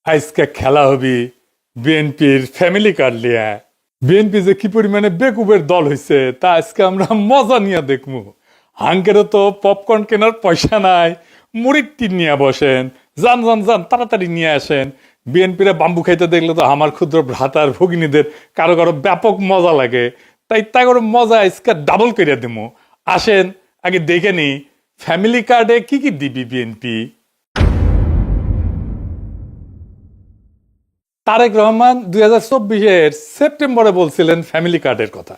আজকে খেলা হবি বিএনপির ফ্যামিলি কার্ড লিয়া। বিএনপি যে কি পরিমাণে বেকুবের দল হয়েছে তা আজকে আমরা মজা নিয়ে দেখবো। হাঙ্কেরও তো পপকর্ন কেনার পয়সা নাই, মুড়ির টিন নিয়ে বসেন, যান যান যান তাড়াতাড়ি নিয়ে আসেন। বিএনপিরা বাম্বু খাইতে দেখলে তো আমার ক্ষুদ্র ভ্রাতার ভগিনীদের কারো কারো ব্যাপক মজা লাগে, তাই তা করে মজা আজকে ডাবল করিয়া দেবো। আসেন আগে দেখে নি ফ্যামিলি কার্ডে কি কি দিবি বিএনপি। তারেক রহমান 2024-এর সেপ্টেম্বরে বলছিলেন ফ্যামিলি কার্ডের কথা।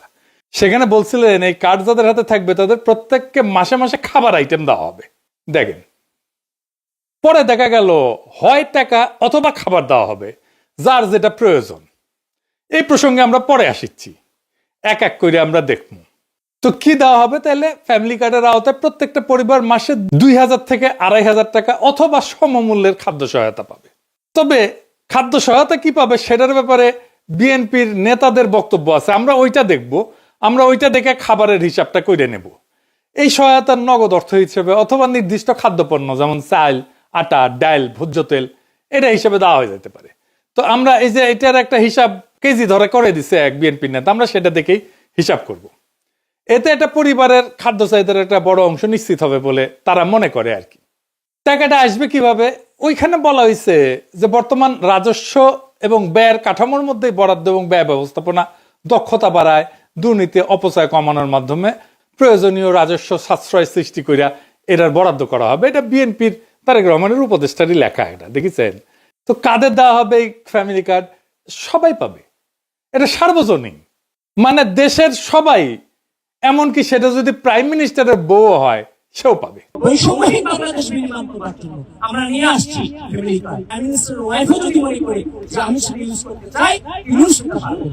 সেখানে বলছিলেন এই কার্ড যাদের হাতে থাকবে তাদের প্রত্যেককে মাসে মাসে খাবার আইটেম দেওয়া হবে। দেখেন, পরে দেখা গেল হয় টাকা অথবা খাবার দেওয়া হবে, যার যেটা প্রয়োজন। এই প্রসঙ্গে আমরা পরে আসিচ্ছি, এক এক করে আমরা দেখব। তো কি দেওয়া হবে তাহলে? ফ্যামিলি কার্ডের আওতায় প্রত্যেকটা পরিবার মাসে 2000 থেকে 2500 টাকা অথবা সমমূল্যের খাদ্য সহায়তা পাবে। তবে খাদ্য সহায়তা কি পাবে সেটার ব্যাপারে বিএনপির নেতাদের বক্তব্য আছে, আমরা ওইটা দেখব। আমরা ওইটা দেখে খাবারের হিসাবটা করে নেব। এই সহায়তার নগদ অর্থ হিসেবে অথবা নির্দিষ্ট খাদ্যপণ্য যেমন চাল, আটা, ডাল, ভোজ্য তেল, এটা হিসেবে দেওয়া হয়ে যেতে পারে। তো আমরা এই যে এটার একটা হিসাব কেজি ধরে করে দিছে এক বিএনপির নেতা, আমরা সেটা দেখেই হিসাব করব। এতে একটা পরিবারের খাদ্য চাহিদার একটা বড় অংশ নিশ্চিত হবে বলে তারা মনে করে আর কি। টাকাটা আসবে কিভাবে? ওইখানে বলা হয়েছে যে বর্তমান রাজস্ব এবং ব্যয়ের কাঠামোর মধ্যে বরাদ্দ এবং ব্যয় ব্যবস্থাপনা দক্ষতা বাড়ায়, দুর্নীতি অপচয় কমানোর মাধ্যমে প্রয়োজনীয় রাজস্ব সাশ্রয় সৃষ্টি করিয়া এটার বরাদ্দ করা হবে। এটা বিএনপির তারেক রহমানের উপদেষ্টারই লেখা, এটা দেখেছেন। তো কাদের দেওয়া হবে এই ফ্যামিলি কার্ড? সবাই পাবে, এটা সার্বজনীন, মানে দেশের সবাই। এমনকি সেটা যদি প্রাইম মিনিস্টারের বউ হয় সেও পাবে। বৈষম্যহীন বাংলাদেশ বিনির্মাণ করার জন্য আমরা নিয়ে আসছি ফ্যামিলি কার্ড। প্রাইম মিনিস্টারের ওয়াইফও যদি মনে করে যে আমি সেটা ইউজ করতে চাই, ইউজ করতে পারবো।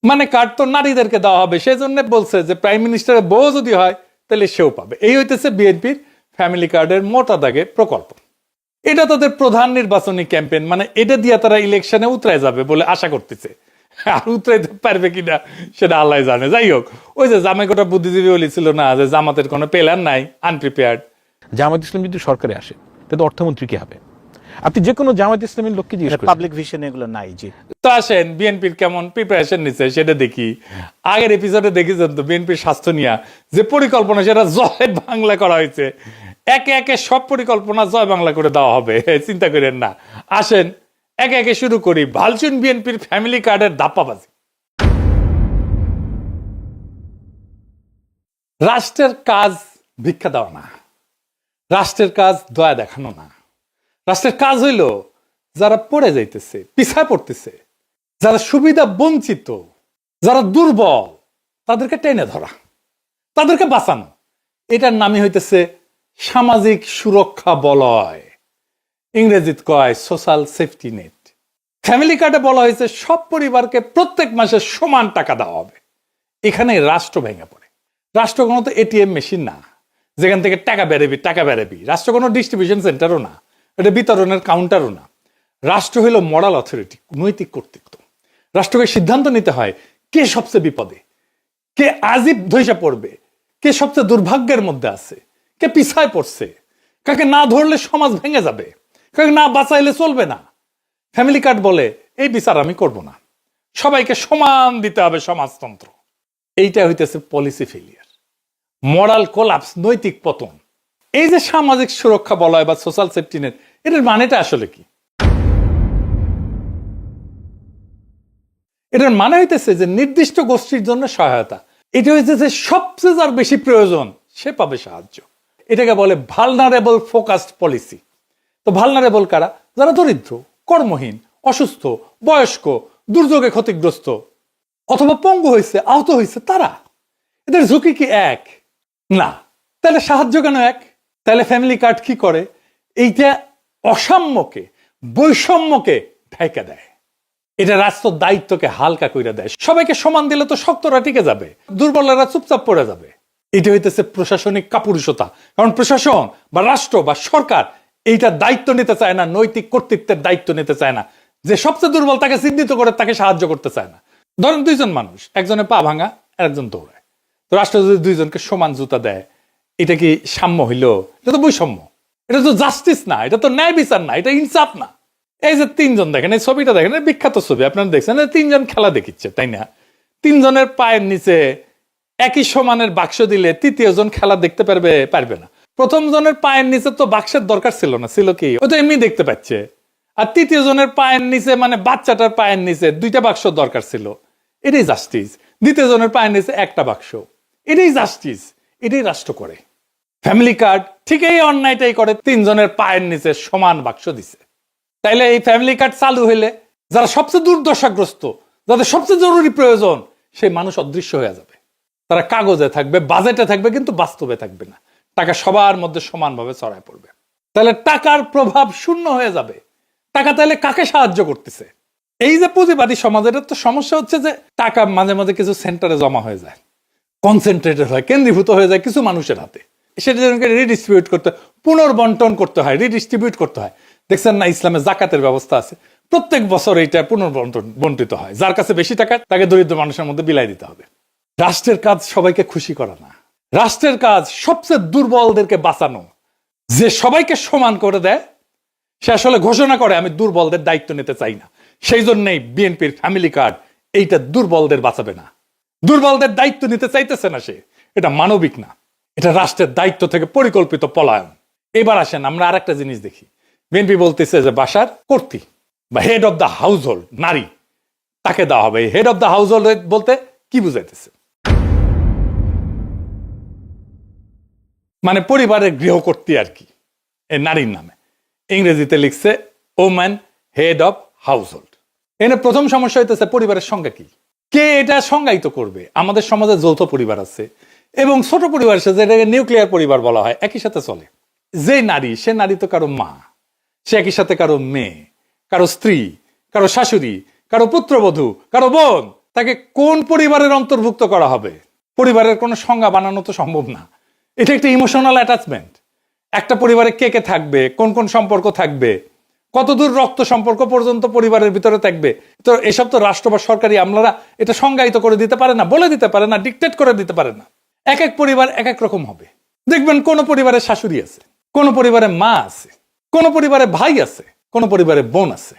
মানে কার্ড তো নারীদেরকে দেওয়া হবে, সেই জন্য বলছে যে প্রাইম মিনিস্টারের বউ যদি হয় তাহলে সেও পাবে। এই হইতেছে বিএনপির ফ্যামিলি কার্ডের মোটা দাগে প্রকল্প। এটা তাদের প্রধান নির্বাচনী ক্যাম্পেইন, মানে এটা দিয়ে তারা ইলেকশনে উতরায় যাবে বলে আশা করতেছে। আর উতরাইতে পারবে কিনা সেটা আল্লাহ জানে। যাই হোক, ওই যে জামাইকোটা বুদ্ধিজীবী বলেছিল না যে জামাতের কোনো প্ল্যান নাই, আনপ্রিপেয়ার্ড। জামায়াত ইসলাম যদি সরকারে আসে তাহলে অর্থমন্ত্রী কি হবে? আপনি যে কোনো জামায়াত ইসলামের লোককে জিজ্ঞেস করেন, পাবলিক ভিশন এগুলো নাই। জি, তো আসেন বিএনপির কেমন প্রিপারেশন নিচ্ছে সেটা দেখি। আগের এপিসোডে দেখেছেন তো বিএনপির স্বাস্থ্য নিয়ে যে পরিকল্পনা, সেটা জয় বাংলা করা হয়েছে। একে একে সব পরিকল্পনা জয় বাংলা করে দেওয়া হবে, চিন্তা করেন না। আসেন একে একে শুরু করি ভালচুন বিএনপির ফ্যামিলি কার্ডের ধাপ্পাবাজি। রাষ্ট্রের কাজ ভিক্ষা দেওয়া না, রাষ্ট্রের কাজ দয়া দেখানো না। রাষ্ট্রের কাজ হইল যারা পড়ে যাইতেছে, পিছায় পড়তেছে, যারা সুবিধা বঞ্চিত, যারা দুর্বল, তাদেরকে টেনে ধরা, তাদেরকে বাঁচানো। এটার নামই হইতেছে সামাজিক সুরক্ষা বলয়, ইংরেজিত কয় সোশ্যাল সেফটি নেট। ফ্যামিলি কার্ডে বলা হয়েছে সব পরিবারকে প্রত্যেক মাসে সমান টাকা দেওয়া হবে। এখানে রাষ্ট্র ভেঙে পড়ে। রাষ্ট্র কোনো তো এটিএম মেশিন না যেখান থেকে টাকা বেরোবি। রাষ্ট্র কোনো ডিস্ট্রিবিউশন সেন্টারও না, এটা বিতরণের কাউন্টারও না। রাষ্ট্র হলো মরাল অথরিটি, নৈতিক কর্তৃত্ব। রাষ্ট্রকে সিদ্ধান্ত নিতে হয় কে সবচেয়ে বিপদে, কে আজীব ধৈর্য পড়বে, কে সবচেয়ে দুর্ভাগ্যের মধ্যে আছে, কে পিছায় পড়ছে, কাকে না ধরলে সমাজ ভেঙে যাবে, কাকে না বাঁচাইলে চলবে না। ফ্যামিলি কার্ড বলে এই বিচার আমি করব না, সবাইকে সমান দিতে হবে সমাজতন্ত্র। এইটা হইতেছে পলিসি ফেলিয়ার, মরাল কোলাপস, নৈতিক পতন। এই যে সামাজিক সুরক্ষা বলয় বা সোশ্যাল সেফটি নেট, এটার মানেটা আসলে কি? এটার মানে হইতেছে যে নির্দিষ্ট গোষ্ঠীর জন্য সহায়তা। এটা হইতেছে যে সবচেয়ে যার বেশি প্রয়োজন সে পাবে সাহায্য। এটাকে বলে ভালনারেবল ফোকাসড পলিসি। তো ভালনারেবল কারা? যারা দরিদ্র, কর্মহীন, অসুস্থ, বয়স্ক, দুর্যোগে ক্ষতিগ্রস্ত অথবা পঙ্গু হয়েছে, আহত হয়েছে, তারা। এদের ঝুঁকি কি এক? না। তাহলে সাহায্য কেন এক? তাহলে ফ্যামিলি কার্ড কি করে? এইটা অসাম্যকে, বৈষম্যকে ঢাইকা দেয়। এটা রাষ্ট্র দায়িত্বকে হালকা কইরা দেয়। সবাইকে সমান দিলে তো শক্তরা টিকে যাবে, দুর্বলরা চুপচাপ পড়ে যাবে। এটা হইতেছে প্রশাসনিক কাপুরুষতা। কারণ প্রশাসন বা রাষ্ট্র বা সরকার এইটা দায়িত্ব নিতে চায় না, নৈতিক কর্তৃত্বের দায়িত্ব নিতে চায় না। যে সবচেয়ে দুর্বল তাকে চিহ্নিত করে তাকে সাহায্য করতে চায় না। ধরেন দুইজন মানুষ, একজনের পা ভাঙা আর একজন দৌড়ায়। তো রাষ্ট্র যদি দুইজনকে সমান জুতা দেয়, এটা কি সাম্য হইল? এটা তো বৈষম্য, এটা তো জাস্টিস না, এটা তো ন্যায় বিচার না, এটা ইনসাফ না। এই যে তিনজন দেখেন, এই ছবিটা দেখেন, বিখ্যাত ছবি আপনারা দেখছেন, তিনজন খেলা দেখিচ্ছে, তাই না? তিনজনের পায়ের নিচে একই সমানের বাক্স দিলে তৃতীয় জন খেলা দেখতে পারবে না। প্রথম জনের পায়ের নিচে তো বাক্সের দরকার ছিল না, ছিল কি, ও তো এমনি দেখতে পাচ্ছে। আর তৃতীয় জনের পায়ের নিচে মানে বাচ্চাটার পায়ের নিচে 2টা বাক্স দরকার ছিল, এটাই জাস্টিস। দ্বিতীয় জনের পায়ের নিচে একটা বাক্স, এটাই জাস্টিস, এটাই রাষ্ট্র করে। ফ্যামিলি কার্ড ঠিক এই অন্যায়টাই করে, তিনজনের পায়ের নিচে সমান বাক্স দিছে। তাইলে এই ফ্যামিলি কার্ড চালু হইলে যারা সবচেয়ে দুর্দশাগ্রস্ত, যাদের সবচেয়ে জরুরি প্রয়োজন, সেই মানুষ অদৃশ্য হয়ে যাবে। তারা কাগজে থাকবে, বাজেটে থাকবে, কিন্তু বাস্তবে থাকবে না। টাকা সবার মধ্যে সমানভাবে ছড়ায় পড়বে। তাহলে টাকার প্রভাব শূন্য হয়ে যাবে। টাকা তাহলে কাকে সাহায্য করতেছে? এই যে পুঁজিবাদী সমাজের তো সমস্যা হচ্ছে যে টাকা মাঝে মাঝে কিছু সেন্টারে জমা হয়ে যায়, কনসেন্ট্রেটেড হয়, কেন্দ্রীভূত হয়ে যায় কিছু মানুষের হাতে। সেটা রিডিস্ট্রিবিউট করতে, পুনর্বন্টন করতে হয়, রিডিস্ট্রিবিউট করতে হয়। দেখছেন না, ইসলামে জাকাতের ব্যবস্থা আছে, প্রত্যেক বছর এইটা বন্টিত হয়। যার কাছে বেশি টাকা, তাকে দরিদ্র মানুষের মধ্যে বিলাই দিতে হবে। রাষ্ট্রের কাজ সবাইকে খুশি করা না, রাষ্ট্রের কাজ সবচেয়ে দুর্বলদেরকে বাঁচানো। যে সবাইকে সমান করে দেয়, সে আসলে ঘোষণা করে আমি দুর্বলদের দায়িত্ব নিতে চাই না। সেই জন্যই বিএনপির ফ্যামিলি কার্ড এইটা দুর্বলদের বাঁচাবে না, দুর্বলদের দায়িত্ব নিতে চাইতেছে না সে। এটা মানবিক না, এটা রাষ্ট্রের দায়িত্ব থেকে পরিকল্পিত পলায়ন। এবার আসেন আমরা আর একটা জিনিস দেখি। বিএনপি বলতেছে যে বাসার কর্ত্রী বা head of the house hold নারী, তাকে দেওয়া হবে। Head of the house hold বলতে কি বুঝাইতেছে? মানে পরিবারের গৃহকর্ত্রী আর কি, এই নারীর নামে। ইংরেজিতে লিখছে woman head of house hold. এখানে প্রথম সমস্যা হইতেছে পরিবারের সংজ্ঞা কি, কে এটা সংজ্ঞায়িত করবে? আমাদের সমাজে যৌথ পরিবার আছে এবং ছোট পরিবার আছে, যেটাকে নিউক্লিয়ার পরিবার বলা হয়, একই সাথে চলে। যে নারী, সে নারী তো কারো মা, সে একই সাথে কারো মেয়ে, কারো স্ত্রী, কারো শাশুড়ি, কারো পুত্রবধূ, কারো বোন। তাকে কোন পরিবারের অন্তর্ভুক্ত করা হবে? পরিবারের কোনো সংজ্ঞা বানানো তো সম্ভব না। এটা একটা ইমোশনাল অ্যাটাচমেন্ট। একটা পরিবারে কে কে থাকবে, কোন কোন সম্পর্ক থাকবে, কতদূর রক্ত সম্পর্ক পর্যন্ত পরিবারের ভিতরে থাকবে, তো এসব তো রাষ্ট্র বা সরকারি আমলারা এটা সংজ্ঞায়িত করে দিতে পারে না, বলে দিতে পারে না, ডিকটেট করে দিতে পারে না। এক এক পরিবার এক এক রকম হবে। দেখবেন কোন পরিবারে শাশুড়ি আছে, কোন পরিবারে মা আছে, কোন পরিবারে ভাই আছে, কোন পরিবারে বোন আছে।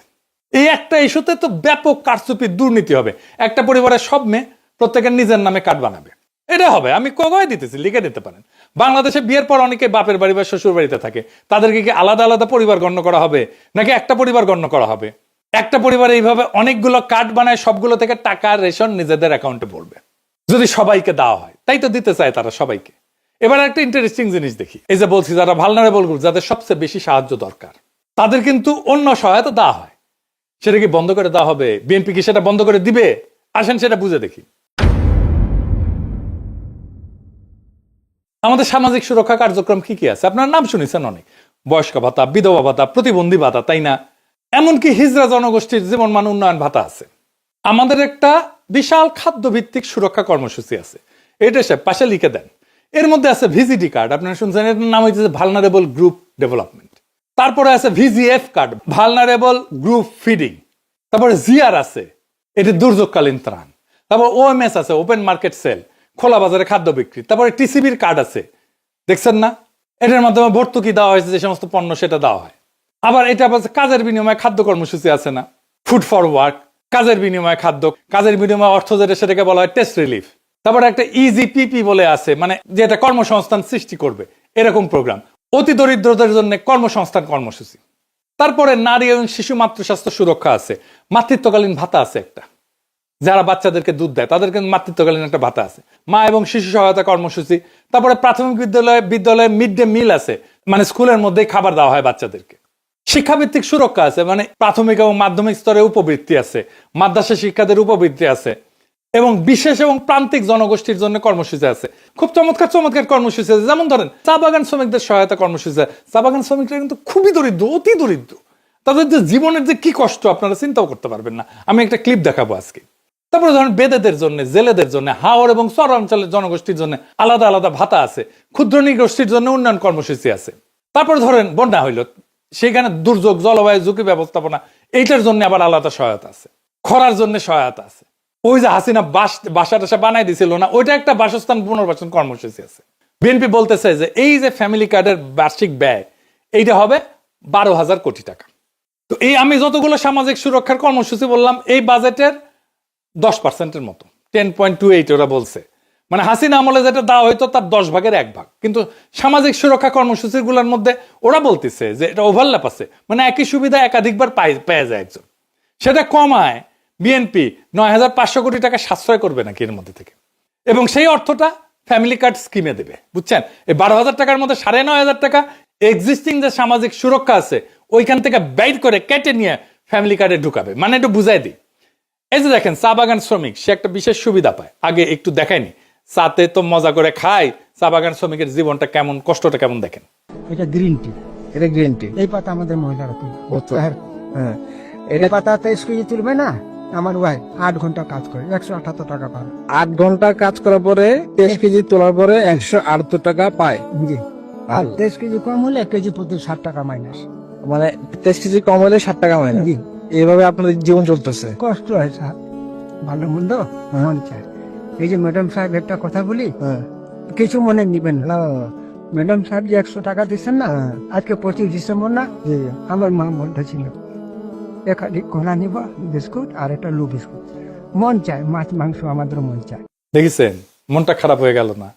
এই একটা ইস্যুতে তো ব্যাপক কারচুপি, দুর্নীতি হবে। একটা পরিবারের সব মেয়ে প্রত্যেকের নিজের নামে কার্ড বানাবে, এটা হবে। আমি কয়ে দিতেছি, লিখে দিতে পারেন। বাংলাদেশে বিয়ের পর অনেকে বাপের বাড়ি বা শ্বশুর বাড়িতে থাকে, তাদেরকে কি আলাদা আলাদা পরিবার গণ্য করা হবে, নাকি একটা পরিবার গণ্য করা হবে? একটা পরিবারে এইভাবে অনেকগুলো কার্ড বানায়, সবগুলো থেকে টাকা রেশন নিজেদের অ্যাকাউন্টে পড়বে। যদি সবাইকে দেওয়া হয়, তাই তো দিতে চায় তারা সবাইকে। এবার একটা ইন্টারেস্টিং জিনিস দেখি। এই যে বলছি যারা ভালনারেবল গ্রুপ, যাদের সবচেয়ে বেশি সাহায্য দরকার, তাদের কিন্তু অন্য সহায়তা দেওয়া হয়। সেটা কি বন্ধ করে দেওয়া হবে? বিএনপি কি সেটা বন্ধ করে দিবে? আসেন সেটা বুঝে দেখি। আমাদের সামাজিক সুরক্ষা কার্যক্রম কি কি আছে? আপনার নাম শুনেছেন অনেক, বয়স্ক ভাতা, বিধবা ভাতা, প্রতিবন্ধী ভাতা, তাই না? এমনকি হিজড়া জনগোষ্ঠীর জীবন মান উন্নয়ন ভাতা আছে। আমাদের একটা বিশাল খাদ্য ভিত্তিক সুরক্ষা কর্মসূচি আছে, এটা সে পাশে লিখে দেন। এর মধ্যে আছে ভিজিডি কার্ড, আপনারা শুনছেন, এর নাম হচ্ছে ভালনারেবল গ্রুপ ডেভেলপমেন্ট। তারপরে আছে VGF card, vulnerable group feeding. তারপরে জিআর আছে, এটি দুর্যোগকালীন ত্রাণ। তারপর ওএমএস আছে, ওপেন মার্কেট সেল, খোলা বাজারে খাদ্য বিক্রি। তারপরে টিসিবির কার্ড আছে, দেখছেন না? এটার মাধ্যমে ভর্তুকি দেওয়া হয়েছে, যে সমস্ত পণ্য সেটা দেওয়া হয়। আবার এটা কাজের বিনিময়ে খাদ্য কর্মসূচি আছে না, ফুড ফর ওয়ার্ক, কাজের বিনিময়ে খাদ্য, কাজের বিনিময়ে অর্থ, যেটা সেটাকে বলা হয় টেস্ট রিলিফ। তারপরে একটা ইজিপিপি বলে আছে, মানে যেটা কর্মসংস্থান সৃষ্টি করবে, এরকম প্রোগ্রাম। অতি দরিদ্রদের জন্য কর্মসংস্থান কর্মসূচি। তারপরে নারী এবং শিশু মাতৃস্বাস্থ্য সুরক্ষা আছে, মাতৃত্বকালীন ভাতা আছে একটা, যারা বাচ্চাদেরকে দুধ দেয় তাদেরকে মাতৃত্বকালীন একটা ভাতা আছে, মা এবং শিশু সহায়তা কর্মসূচি। তারপরে প্রাথমিক বিদ্যালয়ে মিড ডে মিল আছে, মানে স্কুলের মধ্যেই খাবার দেওয়া হয় বাচ্চাদেরকে। শিক্ষাভিত্তিক সুরক্ষা আছে, মানে প্রাথমিক এবং মাধ্যমিক স্তরে উপবৃত্তি আছে, মাদ্রাসা শিক্ষাদের উপবৃত্তি আছে, এবং বিশেষ এবং প্রান্তিক জনগোষ্ঠীর জন্য কর্মসূচি আছে। খুব চমৎকার চমৎকার কর্মসূচি আছে। যেমন ধরেন চা বাগান শ্রমিকদের সহায়তা কর্মসূচি আছে। চা বাগান শ্রমিকরা কিন্তু খুবই দরিদ্র, অতি দরিদ্র। তাদের যে জীবনের যে কি কষ্ট আপনারা চিন্তাও করতে পারবেন না। আমি একটা ক্লিপ দেখাবো আজকে। তারপরে ধরেন বেদেদের জন্য, জেলেদের জন্য, হাওর এবং চরাঞ্চলের জনগোষ্ঠীর জন্য আলাদা আলাদা ভাতা আছে। ক্ষুদ্র নৃগোষ্ঠীর জন্য উন্নয়ন কর্মসূচি আছে। তারপরে ধরেন বন্যা হইল, সেখানে দুর্যোগ, জলবায়ু ঝুঁকি ব্যবস্থাপনা, এইটার জন্য আবার আলাদা সহায়তা আছে। খরার জন্য সহায়তা আছে। ওই যে হাসিনা বাসা টাসা বানাই দিছিল না, ওইটা একটা বাসস্থান পুনর্বাসন কর্মসূচি আছে। বিএনপি বলতেছে যে এই যে ফ্যামিলি কার্ডের বার্ষিক ব্যয়, এইটা হবে 12,000 কোটি টাকা। তো এই আমি যতগুলো সামাজিক সুরক্ষার কর্মসূচি বললাম এই বাজেটের 10%-এর মতো, 10.28 ওরা বলছে। মানে হাসিনা আমলে যেটা দেওয়া হয়তো তার 10 ভাগের 1 ভাগ। কিন্তু সামাজিক সুরক্ষা কর্মসূচিগুলোর মধ্যে ওরা বলতেছে যে এটা ওভারল্যাপ আছে, মানে একই সুবিধা একাধিকবার পেয়ে যায় একজন। সেটা কমায় বিএনপি 9,500 কোটি টাকা সাশ্রয় করবে নাকি এর মধ্যে থেকে, এবং সেই অর্থটা ফ্যামিলি কার্ড স্কিমে দেবে। বুঝছেন, এই 12,000 টাকার মধ্যে 9,500 টাকা এক্সিস্টিং যে সামাজিক সুরক্ষা আছে ওইখান থেকে বাইর করে কেটে নিয়ে ফ্যামিলি কার্ডে ঢুকাবে। মানে একটু বুঝাই দিই, এই যে দেখেন চা বাগান শ্রমিক, সে একটা বিশেষ সুবিধা পায়। আগে একটু দেখায়নি, চাতে তো মজা করে খায়, চা বাগান শ্রমিকের জীবনটা কেমন, কষ্টটা কেমন দেখেন। এটা গ্রিন টি, এটা গ্রিন টি। এই পাতা আমাদের মহিলারা তুলবে। হ্যাঁ, এই পাতা 23 কেজি তুলবে না, আমার ওয়াই 8 ঘন্টা কাজ করে 178 টাকা পায়। 8 ঘন্টা কাজ করার পরে 23 কেজি তোলার পরে 178 টাকা পায়। জি, আর 23 কেজি কম হলে 1 কেজি প্রতি 60 টাকা মাইনাস। মানে 23 কেজি কম হলে 60 টাকা মাইনাস। জি, এইভাবে আপনাদের জীবন চলতেছে। কষ্ট হয় স্যার, ভালো মন্দ মন চায়। এই যে ম্যাডাম সাহেব একটা কথা বলি, হ্যাঁ, কিছু মনে নিবেন না। না, ম্যাডাম সাহেব যে 100 টাকা দিচ্ছেন না, আজকে 25 ডিসেম্বর না, জি, আমার মা বলতেছিল একাধিক কোলা নিব বিস্কুট আর একটা লু বিস্কুট। মন চায়, মাছ মাংস আমাদের মন চায়। দেখেছেন, মনটা খারাপ হয়ে গেল না?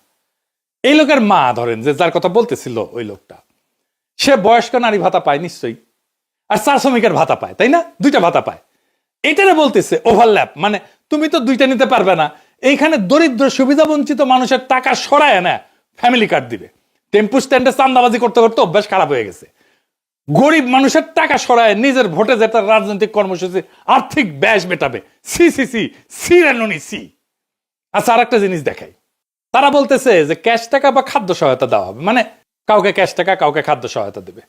এই লোকের মা ধরেন, যে যার কথা বলতেছিল ওই লোকটা, সে বয়স্ক নারী ভাতা পায় নিশ্চয়ই, আর চা শ্রমিকের ভাতা পায়, তাই না? 2টা ভাতা পায়। এটারে বলতেছে ওভারল্যাপ, মানে তুমি তো 2টা নিতে পারবে না, এইখানে দরিদ্র সুবিধা বঞ্চিত মানুষের টাকা সরায় না ফ্যামিলি কার্ড দিবে। টেম্পু স্ট্যান্ডে চান্দাবাজি করতে করতে অভ্যাস খারাপ হয়ে গেছে। গরিব মানুষের টাকা সরায় নিজের ভোটে যেটা রাজনৈতিক কর্মসূচি আর্থিক ব্যয় মেটাবে। সি সি সি সি রানুনি সি। আচ্ছা, আর একটা জিনিস দেখাই, তারা বলতেছে যে ক্যাশ টাকা বা খাদ্য সহায়তা দেওয়া হবে, মানে কাউকে ক্যাশ টাকা কাউকে খাদ্য সহায়তা দেবে।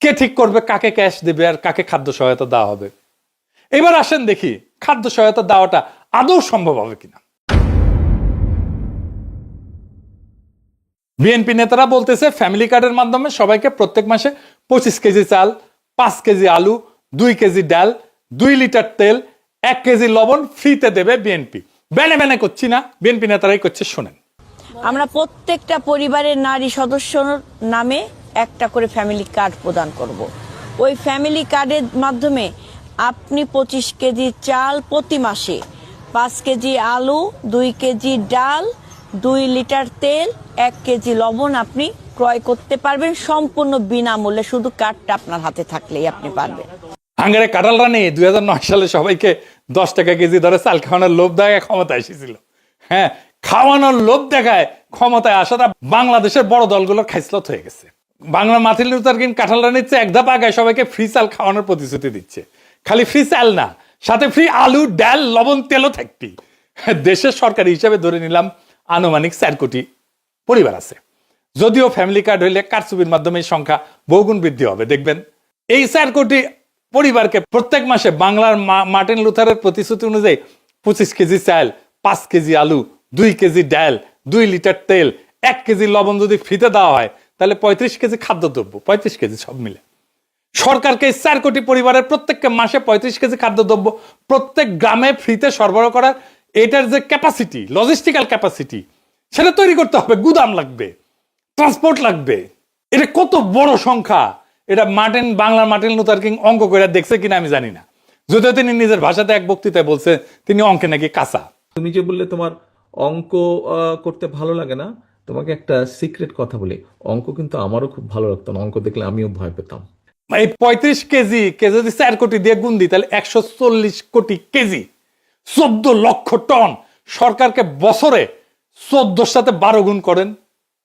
কে ঠিক করবে কাকে ক্যাশ দেবে আর কাকে খাদ্য সহায়তা দেওয়া হবে? এবার আসেন দেখি খাদ্য সহায়তা দেওয়াটা আদৌ সম্ভব হবে কিনা। বিএনপি নেতারা বলতেছে ফ্যামিলি কার্ডের মাধ্যমে সবাইকে প্রত্যেক মাসে 25 কেজি চাল, 5 কেজি আলু, 2 কেজি ডাল, 2 লিটার তেল, 1 কেজি লবণ ফ্রিতে দেবে বিএনপি। বেনে বেনে করছি না, বিএনপি নেতারাই করছে, শোনেন। আমরা প্রত্যেকটা পরিবারের নারী সদস্যর নামে একটা করে ফ্যামিলি কার্ড প্রদান করব। ওই ফ্যামিলি কার্ডের মাধ্যমে আপনি 25 কেজি চাল প্রতি মাসে, 5 কেজি আলু, 2 কেজি ডাল, 2 লিটার তেল, 1 কেজি লবণ আপনি ক্রয় করতে পারবেন সম্পূর্ণ বিনামূল্যে, শুধু কার্ডটা আপনার হাতে থাকলেই আপনি পারবেন। হাঙ্গারে কাঁঠাল রানী 2009 সালে সবাইকে 10 টাকা কেজি ধরে চাল খাওয়ানোর লোভ দেখায় ক্ষমতায় এসেছিল। হ্যাঁ, খাওয়ানোর লোভ দেখায় ক্ষমতায় আসাটা বাংলাদেশের বড় দলগুলোর খাইসলত হয়ে গেছে। বাংলা মার্টিন লুথার কিং কাঁঠাল রানীর চেয়ে 1 ধাপ আগায় সবাইকে ফ্রি চাল খাওয়ানোর প্রতিশ্রুতি দিচ্ছে। খালি ফ্রি চাল না, সাথে ফ্রি আলু, ডাল, লবণ, তেলও থাকবি। দেশের সরকারি হিসাবে ধরে নিলাম আনুমানিক 4 কোটি পরিবার আছে। যদিও ফ্যামিলি কার্ড হইলে কারচুপির মাধ্যমে এই সংখ্যা বহুগুণ বৃদ্ধি হবে। দেখবেন এই 4 কোটি পরিবারকে প্রত্যেক মাসে বাংলার মার্টিন লুথারের প্রতিশ্রুতি অনুযায়ী 25 কেজি চাল, 5 কেজি আলু, 2 কেজি ডাল, 2 লিটার তেল, 1 কেজি লবণ যদি ফ্রিতে দেওয়া হয় তাহলে 35 কেজি খাদ্যদ্রব্য, 35 কেজি সব মিলে সরকারকে 4 কোটি পরিবারের প্রত্যেককে মাসে 35 কেজি খাদ্যদ্রব্য প্রত্যেক গ্রামে ফ্রিতে সরবরাহ করার এটার যে ক্যাপাসিটি, লজিস্টিক্যাল ক্যাপাসিটি, সেটা তৈরি করতে হবে। গুদাম লাগবে, ট্রান্সপোর্ট লাগবে। এটা কত বড় সংখ্যা, এটা বাংলার মার্টিন লুথার কিং অঙ্ক করে দেখছে কিনা আমি জানি না। যদিও তিনি নিজের ভাষাতে এক বক্তৃতায় বলছে তিনি অঙ্কে নাকি কাঁচা। তুমি যে বললে তোমার অঙ্ক করতে ভালো লাগে না, তোমাকে একটা সিক্রেট কথা বলি, অঙ্ক কিন্তু আমারও খুব ভালো লাগতো না, অঙ্ক দেখলে আমিও ভয় পেতাম। এই 35 কেজি যদি 4 কোটি দিয়ে গুণ দিই তাহলে 140 কোটি কেজি, 14 লক্ষ টন। সরকারকে বছরে 14 সাথে 12 গুণ করেন,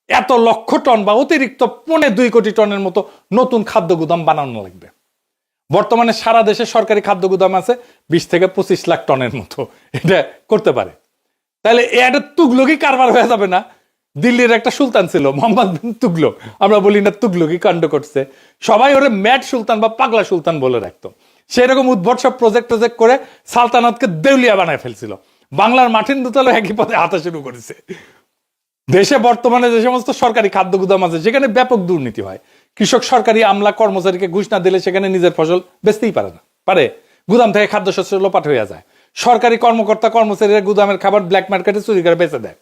এত লক্ষ টন বা অতিরিক্ত 2.25 কোটি টনের মতো নতুন খাদ্য গুদাম বানানো লাগবে। বর্তমানে সারা দেশে সরকারি খাদ্য গুদাম আছে 20 থেকে 25 লাখ টনের মতো, এটা করতে পারে। তাহলে এটা তুগলকি কারবার হয়ে যাবে না? দিল্লির একটা সুলতান ছিল মোহাম্মদ বিন তুগলক, আমরা বলি না তুগলকি কাণ্ড করছে, সবাই ওরে ম্যাড সুলতান বা পাগলা সুলতান বলে রাখতো। সেরকম উদ্ভট সব প্রজেক্ট করে সালতানাতকে দেউলিয়া বানায় ফেলছিল। বাংলার মার্টিন লুথারও একই পথে হাঁটা শুরু করেছে। দেশে বর্তমানে যে সমস্ত সরকারি খাদ্য গুদাম আছে সেখানে ব্যাপক দুর্নীতি হয়। কৃষক সরকারি আমলা কর্মচারীকে ঘুষ না দিলে সেখানে নিজের ফসল বেচতেই পারে না, পারে গুদাম থেকে খাদ্যশস্য লোপাট হয়ে যায়। সরকারি কর্মকর্তা কর্মচারীরা গুদামের খাবার ব্ল্যাক মার্কেটে চুরি করে বেচে দেয়।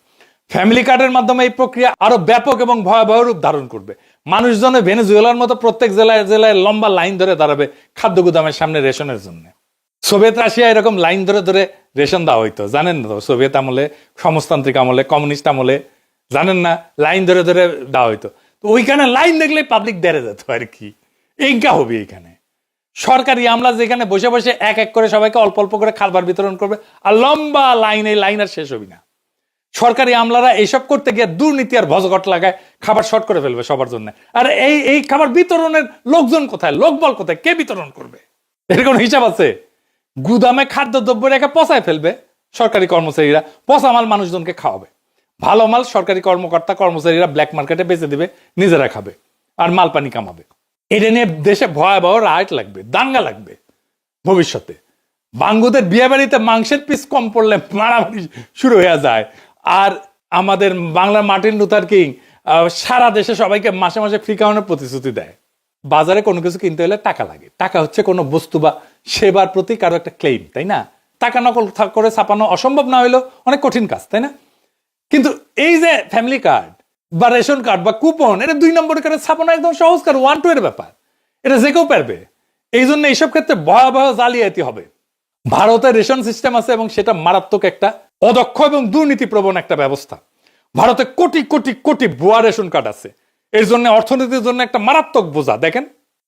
ফ্যামিলি কার্ডের মাধ্যমে এই প্রক্রিয়া আরো ব্যাপক এবং ভয়াবহ রূপ ধারণ করবে। মানুষজনে ভেনেজুয়েলার মতো প্রত্যেক জেলায় জেলায় লম্বা লাইন ধরে দাঁড়াবে খাদ্য গুদামের সামনে রেশনের জন্য। সোভিয়েত রাশিয়া এরকম লাইন ধরে ধরে রেশন দেওয়া হইতো, জানেন না তো? সোভিয়েত আমলে, সমাজতান্ত্রিক আমলে, কমিউনিস্ট আমলে, জানেন না, লাইন ধরে ধরে দেওয়া হইতো। তো ওইখানে লাইন দেখলে পাবলিক দেড়ে যেত আর কি। এইটা হবে এইখানে সরকারি আমলা যেখানে বসে বসে এক এক করে সবাইকে অল্প অল্প করে খাবার বিতরণ করবে, আর লম্বা লাইন, এই লাইন আর শেষ হবি না। সরকারি আমলারা এইসব করতে গিয়ে দুর্নীতি আর ভজঘট লাগায় খাবার শর্ট করে ফেলবে সবার জন্য। আর এই খাবার বিতরণের লোকজন কোথায়, লোকবল কোথায়, কে বিতরণ করবে? এর কোনো হিসাব আছে? গুদামে খাদ্যদ্রব্য রেখে পচায় ফেলবে সরকারি কর্মচারীরা, পচা মাল মানুষজনকে খাওয়াবে, ভালো মাল সরকারি কর্মকর্তা কর্মচারীরা ব্ল্যাক মার্কেটে বেচে দিবে, নিজেরা খাবে আর মাল পানি কামাবে। এটা নিয়ে দেশে ভয়াবহ রাইট লাগবে, দাঙ্গা লাগবে ভবিষ্যতে। বাঙ্গুদের বিয়ে বাড়িতে মাংসের পিস কম পড়লে মারামারি শুরু হয়ে যায়। আর আমাদের বাংলার মার্টিন লুথার কিং সারা দেশে সবাইকে মাসে মাসে ফ্রি খাওয়ানোর প্রতিশ্রুতি দেয়। বাজারে কোনো কিছু কিনতে হলে টাকা লাগে। টাকা হচ্ছে কোনো বস্তু বা সেবার প্রতি কারো একটা ক্লেম, তাই না? টাকা নকল করে ছাপানো অসম্ভব না হইলেও অনেক কঠিন কাজ, তাই না? কিন্তু এই যে ফ্যামিলি কার্ড বা রেশন কার্ড বা কুপন, এটা 2 নম্বর করে ছাপানো একদম সহজ কাজ, 1-2 এর ব্যাপার। এটা যে কেউ পারবে। এই জন্য এইসব ক্ষেত্রে ভয়াবহ জালিয়াতি হবে। ভারতের রেশন সিস্টেম আছে এবং সেটা মারাত্মক একটা অদক্ষ এবং দুর্নীতি প্রবণ একটা ব্যবস্থা। ভারতে কোটি কোটি কোটি ভুয়া রেশন কার্ড আছে। এর জন্য অর্থনীতির জন্য একটা মারাত্মক বোঝা। দেখেন,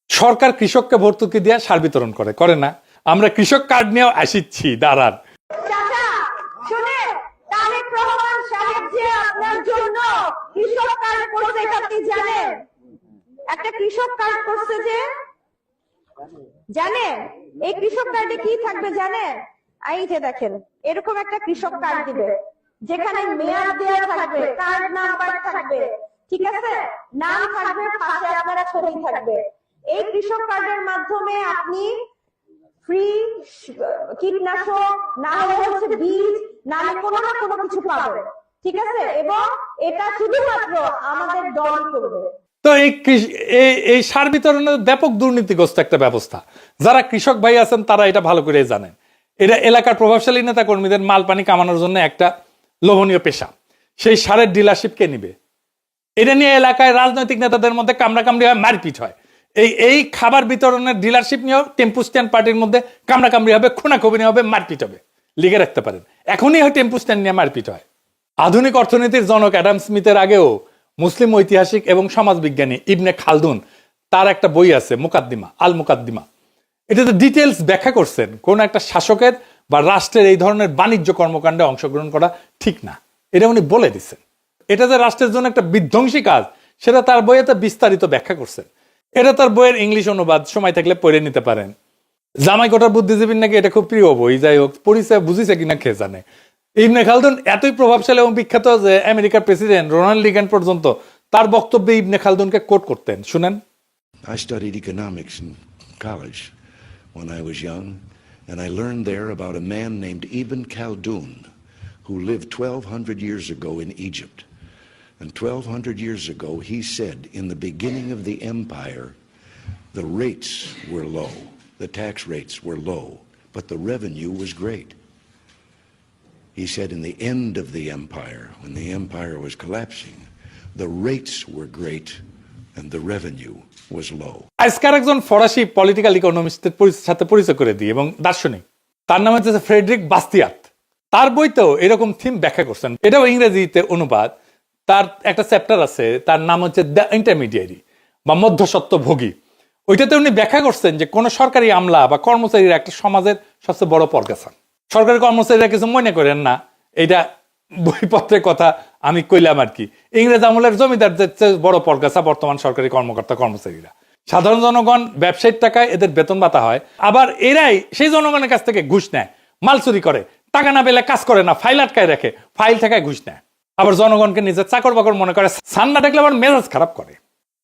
সরকার কৃষককে ভর্তুকি দিয়ে সার বিতরণ করে না? আমরা কৃষক কার্ড নিয়েও আসিচ্ছি, দাঁড়ান। তারেক রহমান সাহেব যে আপনার জন্য কৃষক কার্ড করছে, এটা আপনি জানেন? একটা কৃষক কার্ড করছে যে, জানেন এই কৃষক কার্ডে কি থাকবে জানেন? এই যে দেখেন, এরকম একটা কৃষক কার্ড দিবে যেখানে মেয়াদ দেওয়া থাকবে, কার্ড নাম্বার থাকবে, ঠিক আছে, নাম থাকবে, পাশে আপনার ছবি থাকবে। এই কৃষক কার্ডের মাধ্যমে আপনি ফ্রি কীটনাশক, না হলে হচ্ছে বীজ, না হলে কোনো না কোনো কিছু পাবে, ঠিক আছে? এবং এটা শুধুমাত্র আমাদের দল করবে। তো এই সার বিতরণের ব্যাপক দুর্নীতিগ্রস্ত একটা ব্যবস্থা। যারা কৃষক ভাই আছেন তারা এটা ভালো করে জানেন। এটা এলাকার প্রভাবশালী নেতা কর্মীদের মাল পানি কামানোর জন্য একটা লোভনীয় পেশা। সেই সারের ডিলারশিপ কে নিবে? এটা নিয়ে এলাকায় রাজনৈতিক নেতাদের মধ্যে কামড়াকামড়ি হয়, মারপিট হয়। এই খাবার বিতরণের ডিলারশিপ নিয়েও টেম্পু স্ট্যান্ড পার্টির মধ্যে কামড়াকামড়ি হবে, খুনাখুনি হবে, মারপিট হবে। লিখে রাখতে পারেন, এখনই হয় টেম্পু স্ট্যান্ড নিয়ে মারপিট হয়। আধুনিক অর্থনীতির জনক অ্যাডাম স্মিথের আগেও মুসলিম ঐতিহাসিক এবং সমাজবিজ্ঞানী ইবনে খালদুন, তার একটা বই আছে মুকাদ্দিমা, আল মুকাদ্দিমা। এটাতে ডিটেলস ব্যাখ্যা করছেন কোন একটা শাসকের বা রাষ্ট্রের এই ধরনের বাণিজ্য কর্মকাণ্ডে অংশগ্রহণ করা ঠিক না। এটা উনি বলে দিচ্ছেন। এটা যে রাষ্ট্রের জন্য একটা বিধ্বংসী কাজ, সেটা তার বইয়েতে বিস্তারিত ব্যাখ্যা করছেন। এটা তার বইয়ের ইংলিশ অনুবাদ, সময় থাকলে পড়ে নিতে পারেন। জামাই কোটার বুদ্ধিজীবীর নাকি এটা খুব প্রিয় বই। যাই হোক, পড়িছে বুঝিছে কিনা কে জানে। ইবনে খালদুন এতই প্রভাবশালী এবং বিখ্যাত যে আমেরিকার প্রেসিডেন্ট রোনাল্ড রিগান পর্যন্ত তার বক্তব্যে ইবনে খালদুনকে কোট করতেন। শুনেন। I studied economics in college when I was young, and I learned there about a man named Ibn Khaldun who lived 1200 years ago in Egypt. And 1200 years ago he said, in the beginning of the empire, the rates were low, the tax rates were low, but the revenue was great. He said in the end of the empire, when the empire was collapsing, the rates were great and the revenue was low. আজকার একজন ফরাসি political ইকোনমিস্টের সাথে পরিচয় করে দিই এবং দার্শনিক, তার নাম হচ্ছে ফ্রেডরিক বাস্তিয়াত। তার বইতেও এরকম থিম ব্যাখ্যা করছেন, এটাও ইংরেজিতে অনুবাদ। তার একটা চ্যাপ্টার আছে, তার নাম হচ্ছে দ্য ইন্টারমিডিয়ারি বা মধ্যস্বত্বভোগী। ওইটাতে উনি ব্যাখ্যা করছেন যে কোন সরকারি আমলা বা কর্মচারীরা একটা সমাজের সবচেয়ে বড় পরগাছা। সরকারি কর্মচারীরা কিছু মনে করেন না, এইটা বইপত্রের কথা আমি কইলাম আর কি। ইংরেজ আমলের জমিদারদের চেয়ে বড় পরগাছা বর্তমান সরকারি কর্মকর্তা কর্মচারীরা। সাধারণ জনগণ ব্যবসায়ীর টাকায় এদের বেতন ভাতা হয়, আবার এরাই সেই জনগণের কাছ থেকে ঘুষ নেয়, মাল চুরি করে, টাকা না পেলে কাজ করে না, ফাইল আটকায় রাখে, ফাইল টাকায় ঘুষ নেয়, আবার জনগণকে নিজের চাকর বাকর মনে করে, সান্না দেখলে আবার মেজাজ খারাপ করে।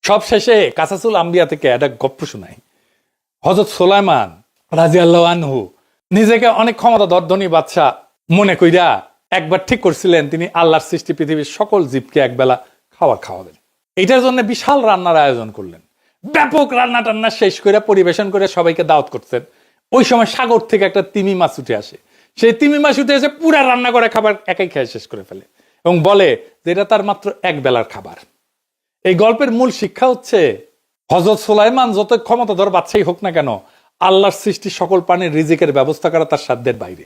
সব শেষে কাসাসুল আম্বিয়া থেকে একটা গপ্প শোনাই। হযরত সুলাইমান রাদিয়াল্লাহু আনহু নিজেকে অনেক ক্ষমতাধর ধনী বাদশা মনে কইরা একবার ঠিক করছিলেন তিনি আল্লাহর সৃষ্টি পৃথিবীর সকল জীবকে একবেলা খাবার খাওয়াবেন। এটার জন্য বিশাল রান্নার আয়োজন করলেন। ব্যাপক রান্না টান্না শেষ করে পরিবেশন করে সবাইকে দাওয়াত করছেন। ওই সময় সাগর থেকে একটা তিমি মাছ উঠে আসে। সেই তিমি মাছ উঠে এসে পুরা রান্না করে খাবার একাই খেয়ে শেষ করে ফেলে এবং বলে যে এটা তার মাত্র এক বেলার খাবার। এই গল্পের মূল শিক্ষা হচ্ছে হযরত সুলাইমান যত ক্ষমতাধর বাদশাহী হোক না কেন, আল্লাহর সৃষ্টি সকল প্রাণীর রিজিকের ব্যবস্থা করা তার সাধ্যের বাইরে।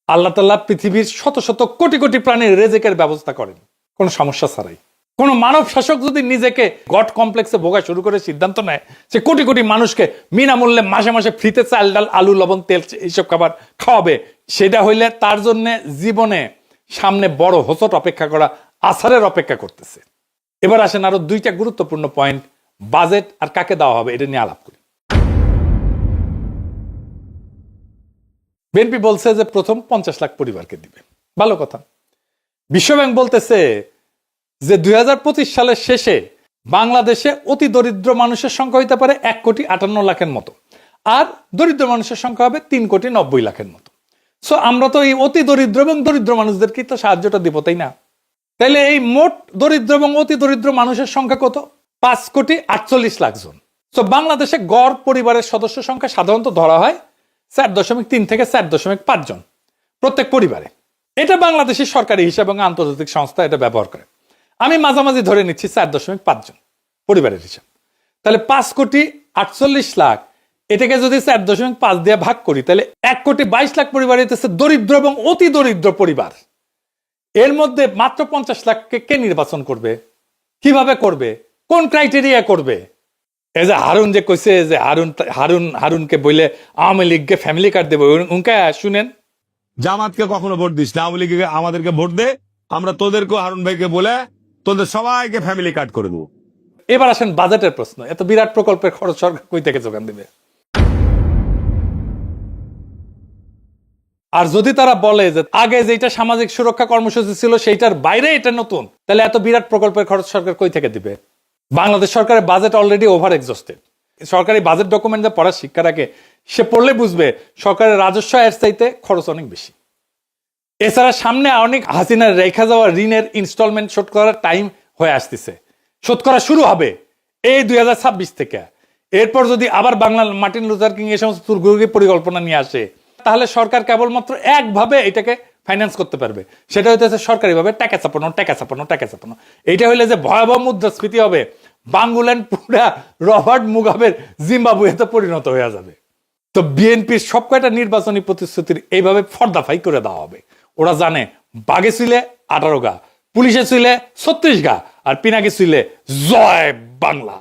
আল্লাহ তাআলা পৃথিবীর শত শত কোটি কোটি প্রাণীর রিজিকের ব্যবস্থা করেন কোনো সমস্যা ছাড়াই। কোন মানব শাসক যদি নিজেকে গড কমপ্লেক্সে ভোগা শুরু করে সিদ্ধান্ত নেয় সে কোটি কোটি মানুষকে বিনামূল্যে মাসে মাসে ফ্রিতে চাল ডাল আলু লবণ তেল এইসব খাবার খাওয়াবে, সেটা হইলে তার জন্য জীবনে সামনে বড় হোঁচট অপেক্ষা করা, আছাড়ের অপেক্ষা করতেছে। এবার আসেন আরো দুইটা গুরুত্বপূর্ণ পয়েন্ট, বাজেট আর কাকে দেওয়া হবে এটা নিয়ে আলাপ করি। বিএনপি বলছে যে প্রথম 50 লাখ পরিবারকে দিবে, ভালো কথা। বিশ্বব্যাংক বলতেছে যে 2025 সালের শেষে বাংলাদেশে অতি দরিদ্র মানুষের সংখ্যা হইতে পারে 1,58,00,000-এর মতো, আর দরিদ্র মানুষের সংখ্যা হবে 3,90,00,000-এর মতো। সো আমরা তো এই অতি দরিদ্র এবং দরিদ্র মানুষদেরকে তো সাহায্যটা দিব, তাই না? তাইলে এই মোট দরিদ্র এবং অতি দরিদ্র মানুষের সংখ্যা কত? 5,48,00,000 জন। সো বাংলাদেশে গড় পরিবারের সদস্য সংখ্যা সাধারণত ধরা হয় 4.3 থেকে 4.5 জন প্রত্যেক পরিবারে। এটা বাংলাদেশের সরকারি হিসাব এবং আন্তর্জাতিক সংস্থা এটা ব্যবহার করে। আমি মাঝামাঝি ধরে নিচ্ছি 4.5 জন পরিবারের হিসাব। তাহলে 5,48,00,000 এটাকে যদি 4.5 দিয়ে ভাগ করি তাহলে 1,22,00,000 পরিবার হইতেছে দরিদ্র এবং অতি দরিদ্র পরিবার। এর মধ্যে মাত্র 50 লাখকে কে নির্বাচন করবে? কিভাবে করবে? কোন ক্রাইটেরিয়া করবে? এই যে হারুন যে কইছে যে হারুনকে বলে আওয়ামী লীগকে ফ্যামিলি কার্ড দেবে, উনকা শুনেন। জামাতকে কখনো ভোট দিস না, আওয়ামী লীগকে আমাদেরকে ভোট দে, আমরা তোদেরকে হারুন ভাইকে বলে তোদের সবাইকে ফ্যামিলি কার্ড করে দেবো। এবার আসেন বাজেটের প্রশ্ন। এত বিরাট প্রকল্পের খরচ সরকার কই থেকে যোগান দেবে? আর যদি তারা বলে যে আগে যেটা সামাজিক সুরক্ষা কর্মসূচি ছিল সেইটার বাইরে এটা নতুন, তাহলে এত বিরাট প্রকল্পের খরচ সরকার কই থেকে দিবে? বাংলাদেশ সরকারের বাজেট অলরেডি ওভার এক্সস্টেড। সরকারি বাজেট ডকুমেন্ট পড়ার শিক্ষা রাখে, সে পড়লে বুঝবে সরকারের রাজস্ব এর চাইতে খরচ অনেক বেশি। এছাড়া সামনে অনেক হাসিনার রেখা যাওয়া ঋণের ইনস্টলমেন্ট শোধ করার টাইম হয়ে আসতেছে, শোধ করা শুরু হবে এই 2026 থেকে। এরপর যদি আবার বাংলা মার্টিন লুথার কিং এই সমস্ত দুর্গোগী পরিকল্পনা নিয়ে আসে, তাহলে সরকার কেবলমাত্র একভাবে এটাকে ফাইন্যান্স করতে পারবে, সেটা হইতেছে সরকারিভাবে টাকা চাপানো। এইটা হইলে যে ভয়াবহ মুদ্রাস্ফীতি হবে, বাংলাদেশ পুরা রবার্ট মুগাবের জিম্বাবুয়েতে পরিণত হয়ে যাবে। তো বিএনপির সব কয়টা নির্বাচনী প্রতিশ্রুতির এইভাবে ফর্দাফাই করে দেওয়া হবে। ওরা জানে বাগে ছিলে 18 গা, পুলিশে ছিলে 36 গা, আর পিনাকি ছিলে জয় বাংলা।